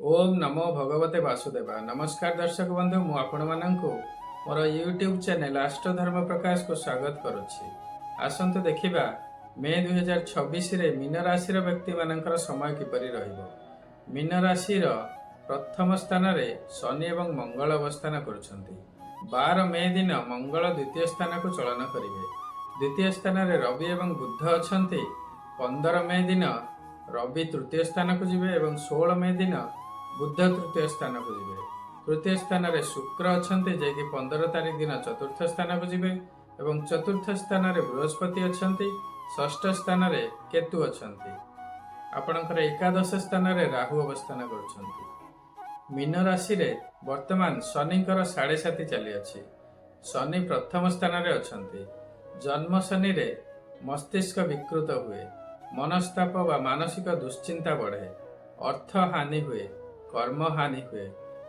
ओम नमो भगवते वासुदेवा। नमस्कार दर्शक बंधु, मु आपण माननकु मोर यूट्यूब चैनल आष्ट धर्म प्रकाश को स्वागत करुछि। आसंतु देखिबा मे 2026 रे मीन राशि व्यक्ति मानकर समय किपरि रहिबो। मीन राशि प्रथम स्थान रे शनि एवं मंगल अवस्थान करुछंती। 12 मे दिन मंगल द्वितीय स्थान को चलन करिवे। द्वितीय स्थान रे रवि एवं बुध अछंती। 15 मे दिन रवि तृतीय स्थान को जिवे एवं 16 मे दिन बुध तृतीय स्थान को जिवे। तृतीय स्थान रे शुक्र अछंती जे कि 15 तारिख दिन चतुर्थ स्थान को जिवे एवं चतुर्थ स्थान रे बृहस्पति अछंती। षष्ठ स्थान रे केतु अछंती। आपणकर एकादश स्थान रे राहु अवस्थान करुछंती। मीन राशि रे वर्तमान शनिकर 7.5 चली अछि। शनि प्रथम स्थान रे अछंती। जन्म शनि रे मस्तिष्क विकृत हुए, मनस्ताप व मानसिक दुश्चिंता बढ़े, अर्थ हानि हुए, कर्म हानि हुए,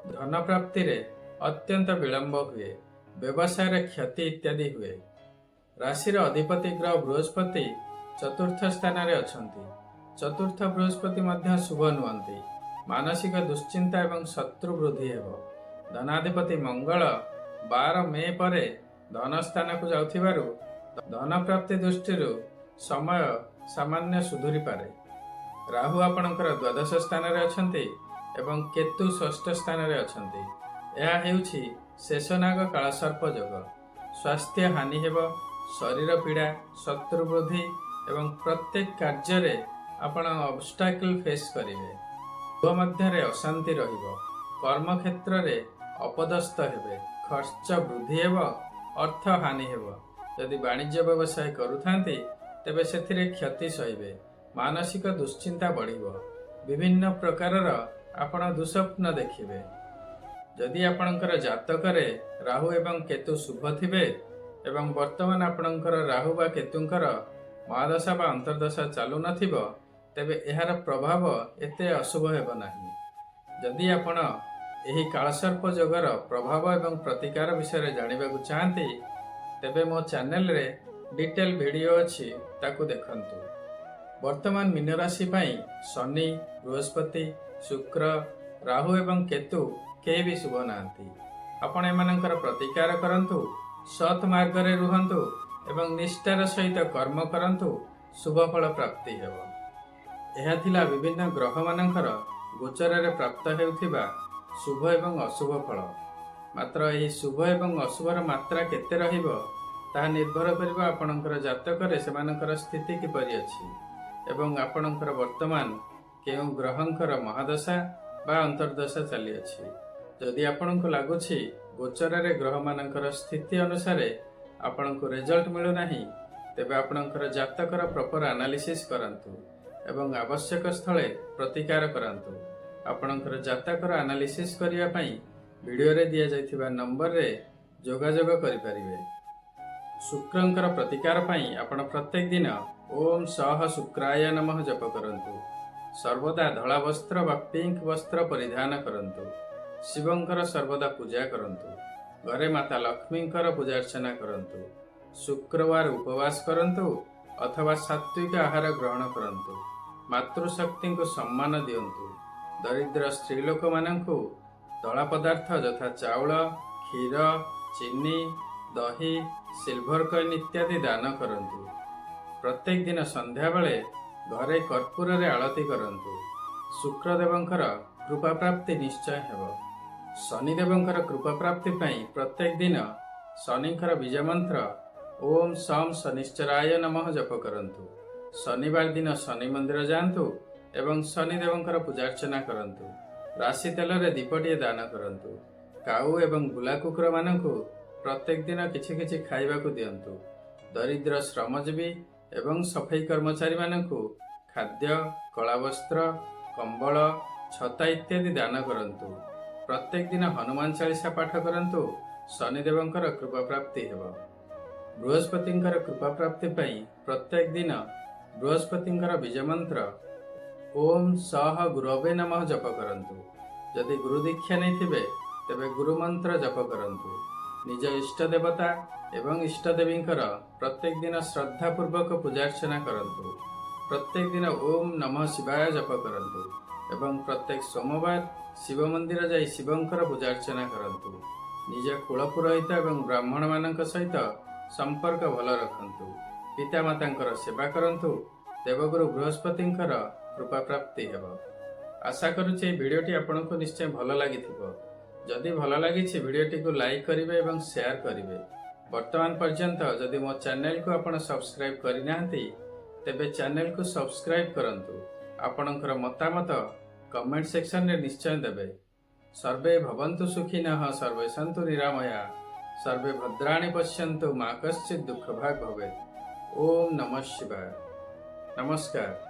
धन प्राप्ति रे अत्यंत विलंब हुए, व्यवसाय रे क्षति इत्यादि हुए। राशि रे अधिपति ग्रह बृहस्पति चतुर्थ स्थान रे अछंती। चतुर्थ बृहस्पति मध्य शुभ नुहंती। मानसिक दुश्चिंता एवं शत्रु वृद्धि हेबो। धनाधिपति मंगल 12 मे परे धन स्थान को जाउथिबारु धन प्राप्ति दृष्टिरु समय सामान्य सुधुरी पारे। राहु आपणकर द्वादश स्थान रे अछंती एवं केतु षष्ठ स्थान रे अछंती। यह हेउछि शेषनाग कालसर्प योग। स्वास्थ्य हानि हेबो, शरीर पीड़ा, शत्रु वृद्धि एवं प्रत्येक कार्य रे आपण ऑब्स्टैकल फेस करिवे। गृह मध्य रे अशांति रहिबो। कर्म क्षेत्र रे अपदस्थ हेबे, खर्च वृद्धि हेबो, अर्थ हानि हेबो। यदि वाणिज्य व्यवसाय करुथांती तेबे सेथिरे क्षति सहिबे, मानसिक दुश्चिंता बढ़िबो, विभिन्न प्रकारर आपण दुस्वप्न देखिबे। जदि आपणकर जातकरे राहु एवं केतु शुभ थिबे एवं वर्तमान आपणकर राहु बा केतुंकर महादशा बा अंतर्दशा चालू नथिबो तेबे एहार प्रभाव एते अशुभ हेबो नाही। जदि आपण एही कालसर्प जोगर प्रभाव एवं प्रतिकार विषय जानिबाकु चाहंती तेबे मो चैनल रे डिटेल वीडियो अछि, ताकू देखंतु। वर्तमान मीन राशि पई शनि, बृहस्पति, शुक्र, राहु एवं केतु केही भी शुभ नांती। आपण एमानकर प्रतिकार करंतु, सत मार्ग रे रुहंतु एवं निष्ठार सहित कर्म करंतु, शुभ फल प्राप्ति हेबो। एहा थिला विभिन्न ग्रह मानकर गोचर रे प्राप्त हेउथिबा शुभ एवं अशुभ फल। मात्र एही शुभ एवं अशुभर मात्रा केते रहिबो ताहा निर्भर करिबो आपणकर जातक रे सेमानकर स्थिति किपरि अछि एवं आपणकर वर्तमान केउ ग्रहंकर महादशा बा अंतर्दशा चली अछि। जदि आपणको लागुछि गोचर रे ग्रह मानकर स्थिति अनुसार आपणको रिजल्ट मिलु नाही तेबे आपणकर जातकर प्रॉपर एनालिसिस करंतु एवं आवश्यक स्थले प्रतिकार करंतु। आपणकर जातकर एनालिसिस करिया पई वीडियो रे दिया जाइथिबा नंबर रे जोगाजोग करि परिबे। शुक्रंकर प्रतिकार पई आपण प्रत्येक दिन ओम सह शुक्राय नमः जप करंतु। सर्वदा धला वस्त्र बा पिंक वस्त्र परिधान करंतु। शिवंकर सर्वदा पूजा करंतु। घरे माता लक्ष्मींकर पूजा अर्चना करंतु। शुक्रवार उपवास करंतु अथवा सात्विक आहार ग्रहण करंतु। मातृशक्ति को सम्मान दियंतु। दरिद्र स्त्री लोक मानंकु धला पदार्थ यथा चाउल, क्षीर, चीनी, दही, सिल्वर कॉइन इत्यादि दान करंतु। प्रत्येक दिन संध्या बेले घरे कर्पूर रे आरती करंतु। शुक्रदेवंकर कृपा प्राप्ति निश्चय हेबो। शनिदेवंकर कृपा प्राप्ति पई प्रत्येक दिन शनिंकर बीज मंत्र ओम सम शनिश्चराय नमः जप करंतु। शनिवार दिन शनि मंदिर जांतु एवं शनिदेवंकर पूजा अर्चना करंतु। राशि तेल रे दीपटिए दान करंतु। काऊ एवं बुला कुकुर मानंकु प्रत्येक दिन किछि किछि खाइबाकू दियंतु। दरिद्र श्रमजीवी एवं सफाई कर्मचारी मानंकु खाद्य, कला वस्त्र, कंबल, छता इत्यादि दान करंतु। प्रत्येक दिन हनुमान चालीसा पाठ करंतु। शनिदेवंकर कृपा प्राप्ति हेबो। बृहस्पतिंकर कृपा प्राप्ति पई प्रत्येक दिन बृहस्पतिंकर बीज मंत्र ओम सह गुरवे नमः जप करंतु। यदि गुरु दीक्षा नहीं थिबे तेबे गुरु मंत्र जप करंतु। निज इष्ट देवता एवं इष्ट देवींकर प्रत्येक दिन श्रद्धा पूर्वक पूजा अर्चना करंतु। प्रत्येक दिन ओम नमः शिवाय जप करंतु। ଏବଂ ପ୍ରତ୍ୟେକ ସୋମବାର ଶିବ ମନ୍ଦିର ଯାଇ ଶିବଙ୍କର ପୂଜାର୍ଚ୍ଚନା କରନ୍ତୁ। ନିଜ କୁଳ ପୁରୋହିତ ଏବଂ ବ୍ରାହ୍ମଣମାନଙ୍କ ସହିତ ସମ୍ପର୍କ ଭଲ ରଖନ୍ତୁ। ପିତାମାତାଙ୍କର ସେବା କରନ୍ତୁ। ଦେବଗୁରୁ ବୃହସ୍ପତିଙ୍କର କୃପା ପ୍ରାପ୍ତି ହେବ। ଆଶା କରୁଛି ଏହି ଭିଡ଼ିଓଟି ଆପଣଙ୍କୁ ନିଶ୍ଚୟ ଭଲ ଲାଗିଥିବ। ଯଦି ଭଲ ଲାଗିଛି ଭିଡ଼ିଓଟିକୁ ଲାଇକ୍ କରିବେ ଏବଂ ସେୟାର କରିବେ। ବର୍ତ୍ତମାନ ପର୍ଯ୍ୟନ୍ତ ଯଦି ମୋ ଚ୍ୟାନେଲକୁ ଆପଣ ସବସ୍କ୍ରାଇବ୍ କରିନାହାନ୍ତି ତେବେ ଚ୍ୟାନେଲକୁ ସବସ୍କ୍ରାଇବ୍ କରନ୍ତୁ। ଆପଣଙ୍କର ମତାମତ କମେଣ୍ଟ ସେକ୍ସନରେ ନିଶ୍ଚୟ ଦେବେ। ସର୍ବେ ଭବନ୍ତୁ ସୁଖିନଃ, ସର୍ବେ ସନ୍ତୁ ନିରାମୟା, ସର୍ବେ ଭଦ୍ରାଣି ପଶ୍ୟନ୍ତୁ, ମା କଶ୍ଚିତ୍ ଦୁଃଖ ଭାଗ ଭବେତ୍। ଓମ୍ ନମଃ ଶିବାୟ। ନମସ୍କାର।